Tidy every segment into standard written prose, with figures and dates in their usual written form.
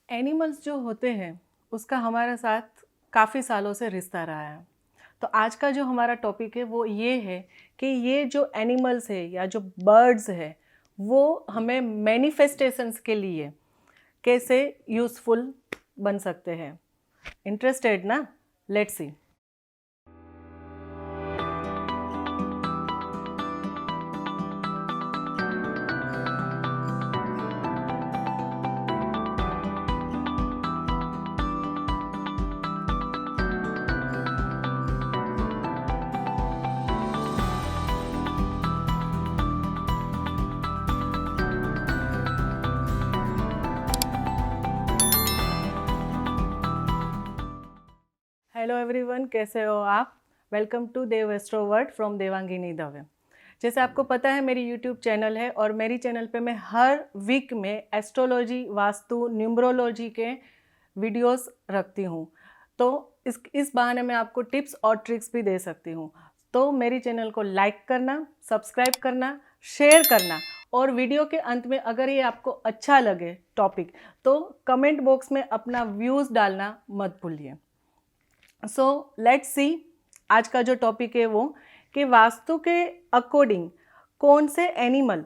Animals जो होते हैं उसका हमारे साथ काफ़ी सालों से रिश्ता रहा है। तो आज का जो हमारा टॉपिक है वो ये है कि ये जो एनिमल्स है या जो बर्ड्स है वो हमें मैनिफेस्टेशंस के लिए कैसे यूज़फुल बन सकते हैं। इंटरेस्टेड ना? Let's see. हेलो एवरीवन, कैसे हो आप? Welcome to Dev Astroworld from Devangini Dave. जैसे आपको पता है मेरी यूट्यूब चैनल है और मेरी चैनल पे मैं हर वीक में एस्ट्रोलॉजी, वास्तु, न्यूमरोलॉजी के वीडियोस रखती हूँ। तो इस बहाने मैं आपको टिप्स और ट्रिक्स भी दे सकती हूँ। तो मेरी चैनल को लाइक करना, सब्सक्राइब करना, शेयर करना और वीडियो के अंत में अगर ये आपको अच्छा लगे टॉपिक तो कमेंट बॉक्स में अपना व्यूज़ डालना मत भूलिए। सो लेट्स सी, आज का जो टॉपिक है वो कि वास्तु के अकॉर्डिंग कौन से एनिमल,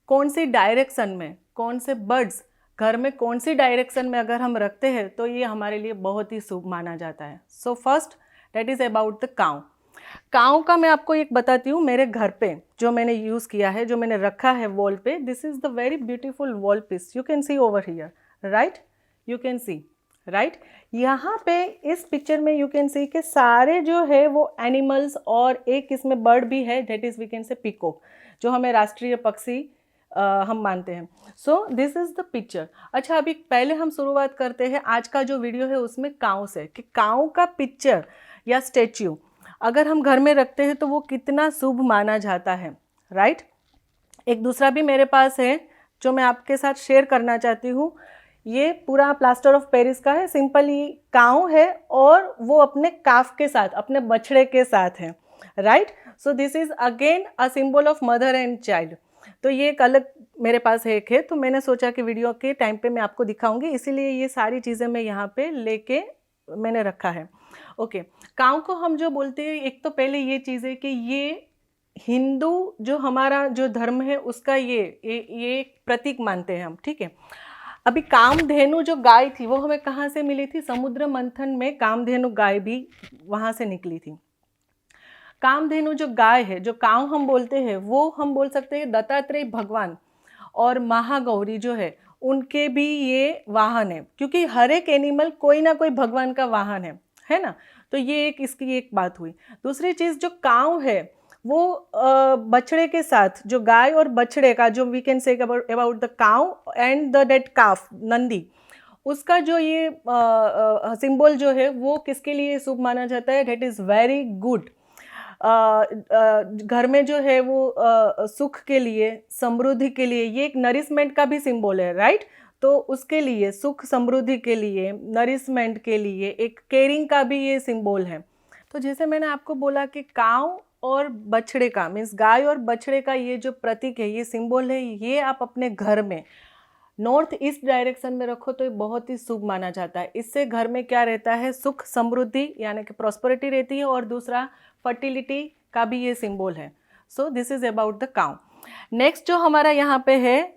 कौन सी डायरेक्शन में, कौन से बर्ड्स घर में कौन सी डायरेक्शन में अगर हम रखते हैं तो ये हमारे लिए बहुत ही शुभ माना जाता है। So first that is about the cow. Cow का मैं आपको एक बताती हूँ। मेरे घर पे जो मैंने यूज़ किया है, जो मैंने रखा है वॉल पे, this is the very beautiful wall piece. You can see over here, right? You can see, right? यहाँ पे इस पिक्चर में यू कैन सी के सारे जो है वो एनिमल्स और एक इसमें बर्ड भी है, that is we can say peacock, जो हमें राष्ट्रीय पक्षी हम मानते हैं। So this is the picture. अच्छा, अभी पहले हम शुरुआत करते हैं आज का जो वीडियो है उसमें काऊ से, कि काऊ का पिक्चर या स्टेच्यू अगर हम घर में रखते हैं तो वो कितना शुभ माना जाता है, राइट? एक दूसरा भी मेरे पास है जो मैं आपके साथ शेयर करना चाहती हूँ। ये पूरा प्लास्टर ऑफ पेरिस का है। सिंपल ये काऊ है और वो अपने काफ के साथ, अपने बछड़े के साथ है, right? So this is again a symbol of mother and child. तो ये एक अलग मेरे पास एक है, तो मैंने सोचा कि वीडियो के टाइम पे मैं आपको दिखाऊंगी, इसीलिए ये सारी चीज़ें मैं यहाँ पे लेके मैंने रखा है। ओके, काऊ को हम जो बोलते हैं, एक तो पहले ये चीज़ है कि ये हिंदू जो हमारा जो धर्म है उसका ये प्रतीक मानते हैं हम, ठीक है? अभी कामधेनु जो गाय थी वो हमें कहाँ से मिली थी? समुद्र मंथन में कामधेनु गाय भी वहाँ से निकली थी। कामधेनु जो गाय है, जो काऊ हम बोलते हैं, वो हम बोल सकते हैं दत्तात्रेय भगवान और महागौरी जो है उनके भी ये वाहन है, क्योंकि हर एक एनिमल कोई ना कोई भगवान का वाहन है ना? तो ये एक इसकी एक बात हुई। दूसरी चीज़, जो काऊ है वो बछड़े के साथ, जो गाय और बछड़े का जो we can say about the cow and the dead calf, Nandi, उसका जो ये सिंबल जो है वो किसके लिए शुभ माना जाता है? That is very good. घर में जो है वो सुख के लिए, समृद्धि के लिए, ये एक नरिशमेंट का भी सिंबल है, राइट? तो उसके लिए, सुख समृद्धि के लिए, नरिशमेंट के लिए, एक केयरिंग का भी ये सिंबल है। तो जैसे मैंने आपको बोला कि काऊ और बछड़े का, मीन्स गाय और बछड़े का ये जो प्रतीक है, ये सिंबल है, ये आप अपने घर में नॉर्थ ईस्ट डायरेक्शन में रखो तो ये बहुत ही शुभ माना जाता है। इससे घर में क्या रहता है? सुख समृद्धि यानी कि प्रॉस्पेरिटी रहती है, और दूसरा फर्टिलिटी का भी ये सिंबल है। So this is about the cow. Next जो हमारा यहाँ पे है,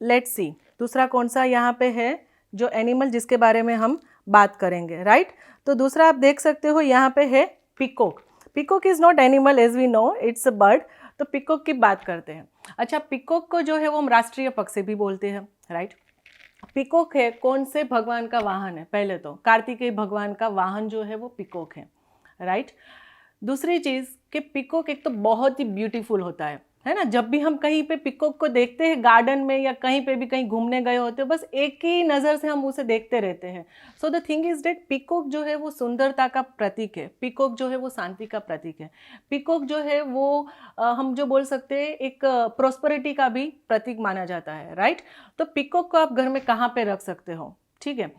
लेट्स सी, दूसरा कौन सा यहाँ पे है जो एनिमल जिसके बारे में हम बात करेंगे, राइट? तो दूसरा आप देख सकते हो यहाँ पे है peacock. Peacock is not animal, as we know, it's a bird. तो पीकॉक की बात करते हैं। अच्छा, पीकॉक को जो है वो हम राष्ट्रीय पक्षी भी बोलते हैं, राइट? पीकॉक है कौन से भगवान का वाहन है? पहले तो कार्तिकेय भगवान का वाहन जो है वो पीकॉक है, राइट? दूसरी चीज़ कि पीकॉक एक तो बहुत ही ब्यूटीफुल होता है ना? जब भी हम कहीं पे पीकॉक को देखते हैं, गार्डन में या कहीं पे भी कहीं घूमने गए होते हैं, बस एक ही नज़र से हम उसे देखते रहते हैं। So the thing is that peacock जो है वो सुंदरता का प्रतीक है, पीकॉक जो है वो शांति का प्रतीक है, पीकॉक जो है वो हम जो बोल सकते हैं एक प्रॉस्पेरिटी का भी प्रतीक माना जाता है, राइट? तो पीकॉक को आप घर में कहाँ पे रख सकते हो, ठीक है?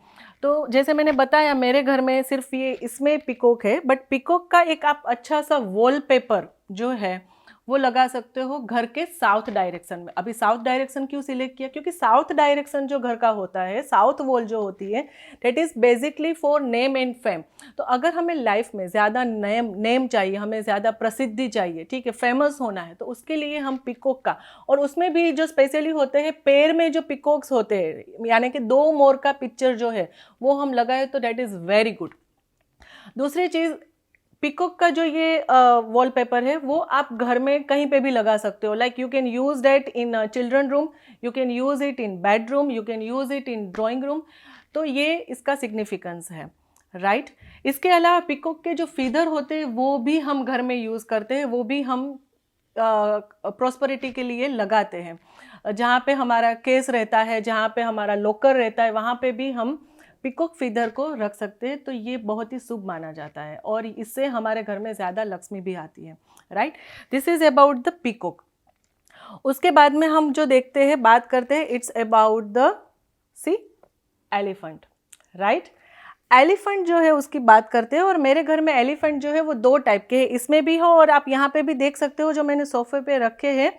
तो जैसे मैंने बताया मेरे घर में सिर्फ ये इसमें पीकॉक है, बट पीकॉक का एक आप अच्छा सा वॉलपेपर जो है वो लगा सकते हो घर के साउथ डायरेक्शन में। अभी साउथ डायरेक्शन क्यों सिलेक्ट किया? क्योंकि साउथ डायरेक्शन जो घर का होता है, साउथ वॉल जो होती है, that is basically for name and fame. तो अगर हमें लाइफ में ज़्यादा नेम चाहिए, हमें ज़्यादा प्रसिद्धि चाहिए, ठीक है, फेमस होना है, तो उसके लिए हम पिकॉक का, और उसमें भी जो स्पेशली होते हैं पैर में जो पिकॉक्स होते हैं, यानी कि 2 मोर का पिक्चर जो है वो हम लगाए तो दैट इज़ वेरी गुड। दूसरी चीज़, पिकॉक का जो ये वॉलपेपर है वो आप घर में कहीं पे भी लगा सकते हो। Like you can use that in children room, you can use it in bedroom, you can use it in drawing room. तो ये इसका सिग्निफिकेंस है, राइट। इसके अलावा पिकॉक के जो फीदर होते हैं वो भी हम घर में यूज़ करते हैं, वो भी हम प्रॉस्पेरिटी के लिए लगाते हैं। जहाँ पे हमारा केस रहता है, जहाँ पे हमारा लॉकर रहता है, वहाँ पे भी हम पिकॉक फीदर को रख सकते हैं। तो ये बहुत ही शुभ माना जाता है और इससे हमारे घर में ज़्यादा लक्ष्मी भी आती है, right. This is about the peacock. उसके बाद में हम जो देखते हैं, बात करते हैं, it's about the elephant, right. Elephant जो है उसकी बात करते हैं, और मेरे घर में एलिफेंट जो है वो 2 टाइप के हैं, इसमें भी हो और आप यहाँ पे भी देख सकते हो जो मैंने सोफे पे रखे हैं।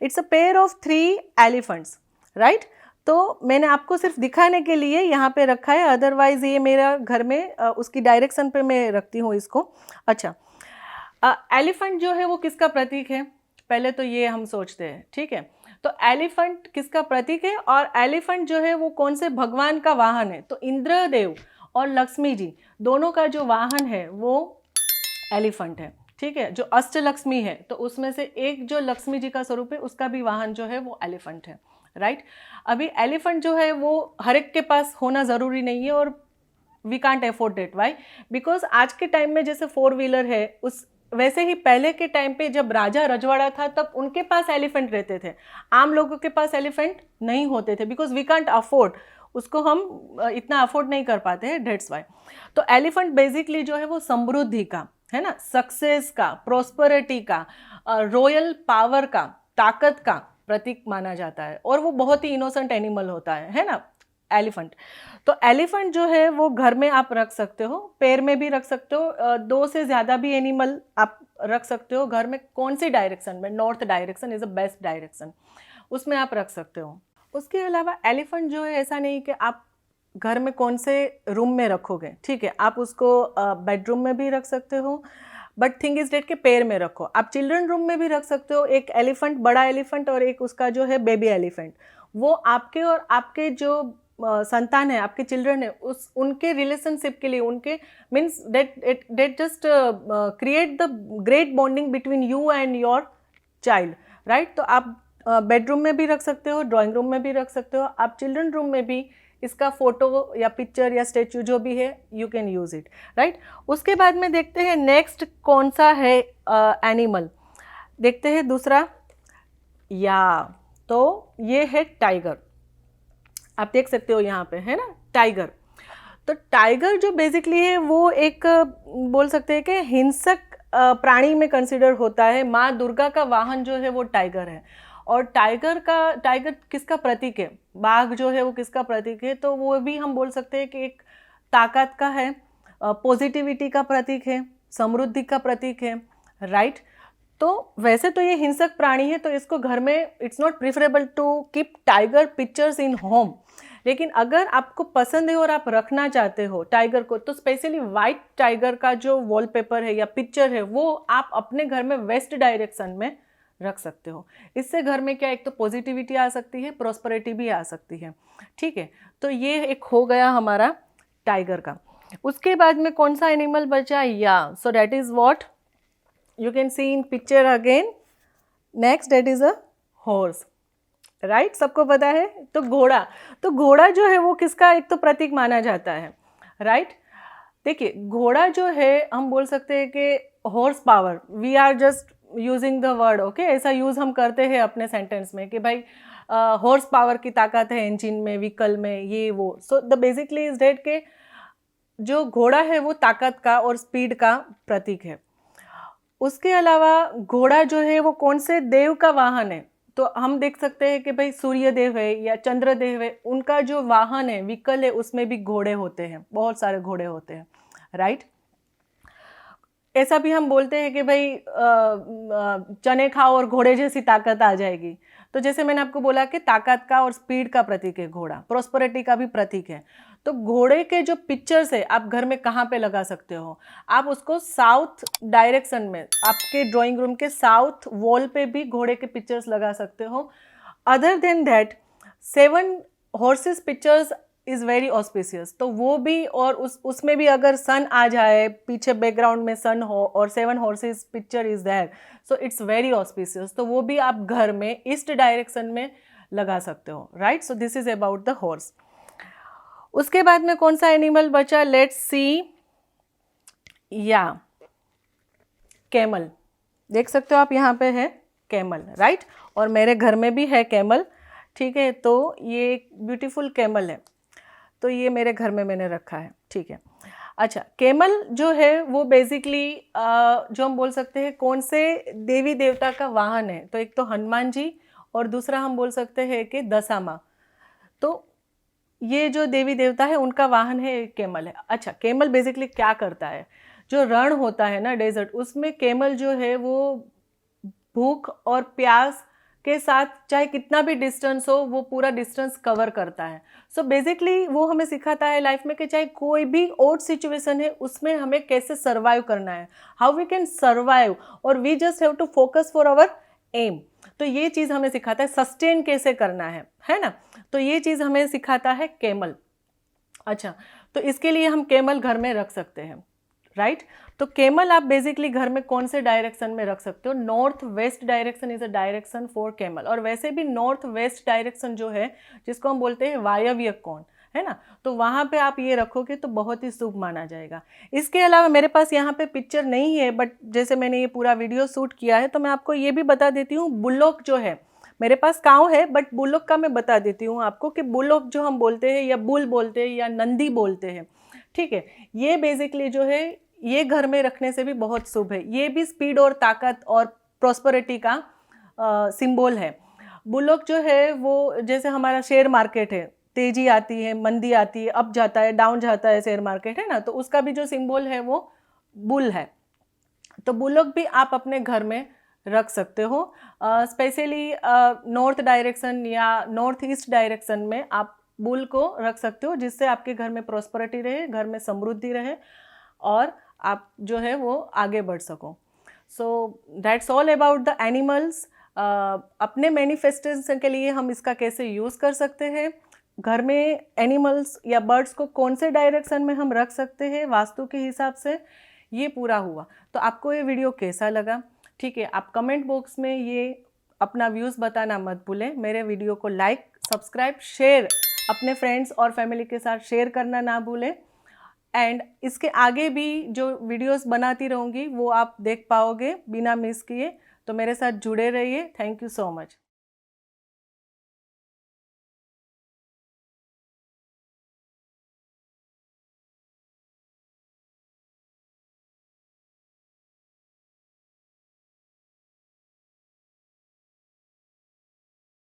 It's a pair of 3 elephants, right. तो मैंने आपको सिर्फ दिखाने के लिए यहाँ पे रखा है, अदरवाइज ये मेरा घर में उसकी डायरेक्शन पे मैं रखती हूँ इसको। अच्छा, एलिफेंट जो है वो किसका प्रतीक है? पहले तो ये हम सोचते हैं, ठीक है। तो एलिफेंट किसका प्रतीक है और एलिफेंट जो है वो कौन से भगवान का वाहन है? तो इंद्रदेव और लक्ष्मी जी दोनों का जो वाहन है वो एलिफेंट है, ठीक है। जो अष्टलक्ष्मी है तो उसमें से एक जो लक्ष्मी जी का स्वरूप है उसका भी वाहन जो है वो एलिफेंट है, राइट। अभी एलिफेंट जो है वो हर एक के पास होना ज़रूरी नहीं है और we can't afford it. Why? Because आज के टाइम में जैसे 4 व्हीलर है, उस वैसे ही पहले के टाइम पे जब राजा रजवाड़ा था तब उनके पास एलिफेंट रहते थे, आम लोगों के पास एलिफेंट नहीं होते थे, बिकॉज वी कांट अफोर्ड, उसको हम इतना अफोर्ड नहीं कर पाते हैं, डेट्स वाई। तो एलिफेंट बेसिकली जो है वो समृद्धि का है ना, सक्सेस का, प्रोस्पेरिटी का, रॉयल पावर का, ताकत का प्रतीक माना जाता है, और वो बहुत ही इनोसेंट एनिमल होता है ना एलिफेंट। तो एलिफेंट जो है वो घर में आप रख सकते हो, पैर में भी रख सकते हो, 2 से ज़्यादा भी एनिमल आप रख सकते हो घर में। कौन सी डायरेक्शन में? North direction is the best direction, उसमें आप रख सकते हो। उसके अलावा एलिफेंट जो है ऐसा नहीं कि आप घर में कौन से रूम में रखोगे, ठीक है, आप उसको बेडरूम में भी रख सकते हो, बट थिंग इज डेट के पैर में रखो। आप चिल्ड्रन रूम में भी रख सकते हो, एक एलिफेंट, बड़ा एलिफेंट, और एक उसका जो है बेबी एलिफेंट। वो आपके और आपके जो संतान है, आपके चिल्ड्रन है, उस उनके रिलेशनशिप के लिए, उनके means that just create the great bonding between you and your child, right. तो आप बेडरूम में भी रख सकते हो, ड्राइंग रूम में भी रख सकते हो, आप चिल्ड्रन रूम में भी इसका फोटो या पिक्चर या स्टेचू जो भी है you can use it, right. उसके बाद में देखते हैं नेक्स्ट कौन सा है एनिमल, देखते हैं दूसरा, या तो ये है टाइगर। आप देख सकते हो यहाँ पे है ना टाइगर। तो टाइगर जो बेसिकली है वो एक बोल सकते हैं कि हिंसक प्राणी में कंसिडर होता है। माँ दुर्गा का वाहन जो है वो टाइगर है, और टाइगर किसका प्रतीक है? बाघ जो है वो किसका प्रतीक है? तो वो भी हम बोल सकते हैं कि एक ताकत का है, पॉजिटिविटी का प्रतीक है, समृद्धि का प्रतीक है, राइट। तो वैसे तो ये हिंसक प्राणी है, तो इसको घर में it's not preferable to keep tiger pictures in home, लेकिन अगर आपको पसंद है और आप रखना चाहते हो टाइगर को, तो स्पेशली वाइट टाइगर का जो वॉलपेपर है या पिक्चर है वो आप अपने घर में वेस्ट डायरेक्शन में रख सकते हो। इससे घर में क्या, एक तो पॉजिटिविटी आ सकती है, प्रॉस्पेरिटी भी आ सकती है, ठीक है। तो ये एक हो गया हमारा टाइगर का। उसके बाद में कौन सा एनिमल बचा? या so that is what you can C in picture again. Next that is a horse, right, सबको पता है। तो घोड़ा, तो घोड़ा जो है वो किसका एक तो प्रतीक माना जाता है, राइट। देखिए घोड़ा जो है हम बोल सकते हैं कि horsepower, we are just using the word, okay, ऐसा यूज़ हम करते हैं अपने सेंटेंस में कि भाई हॉर्स पावर की ताकत है इंजन में, व्हीकल में, ये वो। So the basically is that के जो घोड़ा है वो ताकत का और स्पीड का प्रतीक है। उसके अलावा घोड़ा जो है वो कौन से देव का वाहन है? तो हम देख सकते हैं कि भाई सूर्य देव है या चंद्र देव है, उनका जो वाहन है, व्हीकल है, उसमें भी घोड़े होते हैं, बहुत सारे घोड़े होते हैं, राइट। ऐसा भी हम बोलते हैं कि भाई चने खाओ और घोड़े जैसी ताकत आ जाएगी। तो जैसे मैंने आपको बोला कि ताकत का और स्पीड का प्रतीक है घोड़ा, प्रोस्पेरिटी का भी प्रतीक है। तो घोड़े के जो पिक्चर्स है आप घर में कहाँ पे लगा सकते हो? आप उसको साउथ डायरेक्शन में, आपके ड्राइंग रूम के साउथ वॉल पे भी घोड़े के पिक्चर्स लगा सकते हो। Other than that 7 horses pictures is very auspicious, तो वो भी, और उसमें भी अगर सन आ जाए, पीछे बैकग्राउंड में सन हो और 7 horses picture is there, so it's very auspicious. तो वो भी आप घर में ईस्ट डायरेक्शन में लगा सकते हो, right. So this is about the horse. उसके बाद में कौन सा एनिमल बचा? लेट्स सी, या कैमल। देख सकते हो आप यहाँ पे है कैमल, राइट। और मेरे घर में भी है कैमल, ठीक है। तो ये एक ब्यूटीफुल कैमल है, तो ये मेरे घर में मैंने रखा है, ठीक है। अच्छा, कैमल जो है वो बेसिकली जो हम बोल सकते हैं कौन से देवी देवता का वाहन है, तो एक तो हनुमान जी और दूसरा हम बोल सकते हैं कि दशामा। तो ये जो देवी देवता है उनका वाहन है, कैमल है। अच्छा, कैमल बेसिकली क्या करता है? जो रण होता है ना, डेजर्ट, उसमें कैमल जो है वो भूख और प्यास के साथ चाहे कितना भी डिस्टेंस हो वो पूरा डिस्टेंस कवर करता है। सो बेसिकली वो हमें सिखाता है लाइफ में कि चाहे कोई भी ऑड सिचुएशन है उसमें हमें कैसे सर्वाइव करना है, हाउ वी कैन सर्वाइव, और we just have to focus for our aim. तो ये चीज़ हमें सिखाता है सस्टेन कैसे करना है ना। तो ये चीज़ हमें सिखाता है कैमल। अच्छा, तो इसके लिए हम कैमल घर में रख सकते हैं, राइट। तो कैमल आप बेसिकली घर में कौन से डायरेक्शन में रख सकते हो? North west direction is a direction for camel. और वैसे भी नॉर्थ वेस्ट डायरेक्शन जो है, जिसको हम बोलते हैं वायव्य कोण, है ना, तो वहाँ पे आप ये रखोगे तो बहुत ही शुभ माना जाएगा। इसके अलावा मेरे पास यहाँ पे पिक्चर नहीं है, बट जैसे मैंने ये पूरा वीडियो शूट किया है तो मैं आपको ये भी बता देती हूँ। बुलोक जो है, मेरे पास काऊ है बट बुलोक का मैं बता देती हूँ आपको कि बुलोक जो हम बोलते हैं या बुल बोलते हैं या नंदी बोलते हैं, ठीक है। ये बेसिकली जो है ये घर में रखने से भी बहुत शुभ है। ये भी स्पीड और ताकत और प्रॉस्पेरिटी का सिंबल है। बुलोक जो है वो जैसे हमारा शेयर मार्केट है, तेजी आती है, मंदी आती है, अप जाता है, डाउन जाता है शेयर मार्केट, है ना, तो उसका भी जो सिंबल है वो बुल है। तो बुलोक भी आप अपने घर में रख सकते हो। स्पेशली नॉर्थ डायरेक्शन या नॉर्थ ईस्ट डायरेक्शन में आप बुल को रख सकते हो, जिससे आपके घर में प्रॉस्पेरिटी रहे, घर में समृद्धि रहे और आप जो है वो आगे बढ़ सको। So that's all about the animals. अपने मैनिफेस्टेशन के लिए हम इसका कैसे यूज़ कर सकते हैं, घर में एनिमल्स या बर्ड्स को कौन से डायरेक्शन में हम रख सकते हैं वास्तु के हिसाब से, ये पूरा हुआ। तो आपको ये वीडियो कैसा लगा, ठीक है, आप कमेंट बॉक्स में ये अपना व्यूज़ बताना मत भूलें। मेरे वीडियो को लाइक, सब्सक्राइब, शेयर अपने फ्रेंड्स और फैमिली के साथ शेयर करना ना भूलें। एंड इसके आगे भी जो वीडियोस बनाती रहूँगी वो आप देख पाओगे बिना मिस किए। तो मेरे साथ जुड़े रहिए। Thank you so much.